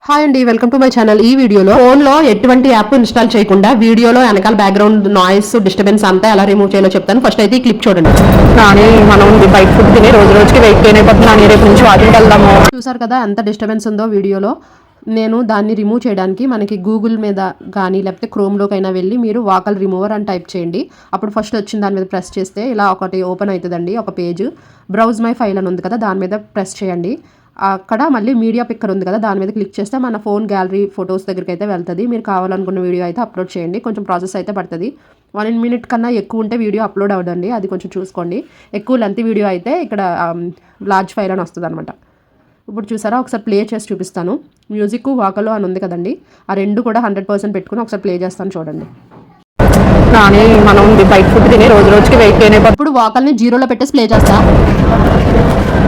Hi అండి, welcome to my channel. ఈ వీడియోలో ఫోన్లో ఎటువంటి యాప్ ఇన్స్టాల్ చేయకుండా వీడియోలో వెనకాల బ్యాక్గ్రౌండ్ నాయిస్ డిస్టర్బెన్స్ అంతా ఎలా రిమూవ్ చేయాలో చెప్తాను. ఫస్ట్ అయితే ఈ క్లిప్ చూడండి. కానీ మనం బయట ఫుడ్ తిని రోజు రోజుకి వెయిట్ గెయిన్ అయిపోతున్నాను. రేపు నుంచి వాకింగ్కి వెళ్దాము. చూసారు కదా ఎంత డిస్టర్బెన్స్ ఉందో వీడియోలో. నేను దాన్ని రిమూవ్ చేయడానికి మనకి గూగుల్ మీద కానీ లేకపోతే క్రోమ్లోకైనా వెళ్ళి మీరు వాకల్ రిమూవర్ అని టైప్ చేయండి. అప్పుడు ఫస్ట్ వచ్చిన దాని మీద ప్రెస్ చేస్తే ఇలా ఒకటి ఓపెన్ అవుతుందండి, ఒక పేజ్. బ్రౌజ్ మై ఫైల్ అని ఉంది కదా, దాని మీద ప్రెస్ చేయండి. అక్కడ మళ్ళీ మీడియా పిక్కర్ ఉంది కదా, దాని మీద క్లిక్ చేస్తే మన ఫోన్ గ్యాలరీ ఫొటోస్ దగ్గరికి అయితే వెళ్తుంది. మీరు కావాలనుకున్న వీడియో అయితే అప్లోడ్ చేయండి. కొంచెం ప్రాసెస్ అయితే పడుతుంది. 1 minute కన్నా ఎక్కువ ఉంటే వీడియో అప్లోడ్ అవ్వదండి, అది కొంచెం చూసుకోండి. ఎక్కువ లెంత్ వీడియో అయితే ఇక్కడ లార్జ్ ఫైల్ అని వస్తుంది అనమాట. ఇప్పుడు చూసారా, ఒకసారి ప్లే చేసి చూపిస్తాను. మ్యూజిక్ వాకలో అని ఉంది కదండి, ఆ రెండు కూడా 100% పెట్టుకుని ఒకసారి ప్లే చేస్తాను చూడండి. కానీ మనం బయట ఫుడ్ తిని రోజు రోజుకి వెయిట్ గెయిన్ అయిపోతుంది. ఇప్పుడు వాకల్ని 0లో పెట్టేసి ప్లే చేస్తా.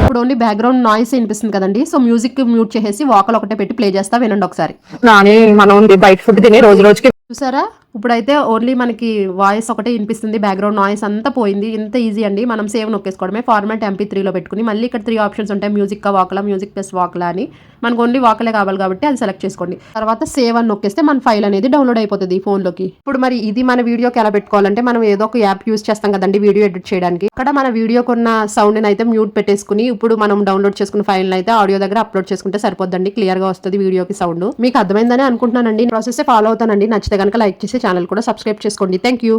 ఇప్పుడు ఓన్లీ బ్యాక్గ్రౌండ్ నాయిస్ వినిపిస్తుంది కదండి, సో మ్యూజిక్ మ్యూట్ చేసేసి వాకల్ ఒకటే పెట్టి ప్లే చేస్తా, వినండి ఒకసారి. కానీ మనం బయట ఫుడ్ తిని రోజు రోజుకి చూసారా, ఇప్పుడైతే ఓన్లీ మనకి వాయిస్ ఒకటే వినిపిస్తుంది, బ్యాక్గ్రౌండ్ నాయిస్ అంతా పోయింది. ఇంత ఈజీ అండి. మనం సేవ్ నొక్కేసుకోవడమే. ఫార్మాట్ MP3లో పెట్టుకుని మళ్ళీ ఇక్కడ 3 ఆప్షన్స్ ఉంటాయి, మ్యూజిక్ వాకలా, మ్యూజిక్ ప్లస్ వాకలా అని. మనకు ఓన్లీ వాకలే కావాలి కాబట్టి అది సెలెక్ట్ చేసుకోండి. తర్వాత సేవ్ అని నొక్కేస్తే మన ఫైల్ అనేది డౌన్లోడ్ అయిపోతుంది ఫోన్లోకి. ఇప్పుడు మరి ఇది మన వీడియోకి ఎలా పెట్టుకోవాలంటే, మనం ఏదో ఒక యాప్ యూస్ చేస్తాం కదండి వీడియో ఎడిట్ చేయడానికి. అక్కడ మన వీడియోకున్న సౌండ్ని అయితే మ్యూట్ పెట్టేసుకుని ఇప్పుడు మనం డౌన్లోడ్ చేసుకున్న ఫైల్ని అయితే ఆడియో దగ్గర అప్లోడ్ చేసుకుంటే సరిపోద్దండి. క్లియర్గా వస్తుంది వీడియోకి సౌండ్. మీకు అర్థమైందని అనుకుంటున్నానండి. ప్రాసెస్ ఫాలో అవుతానండి. నచ్చితే కనుక లైక్ చేసి ఛానల్ కూడా సబ్స్క్రైబ్ చేసుకోండి. Thank you.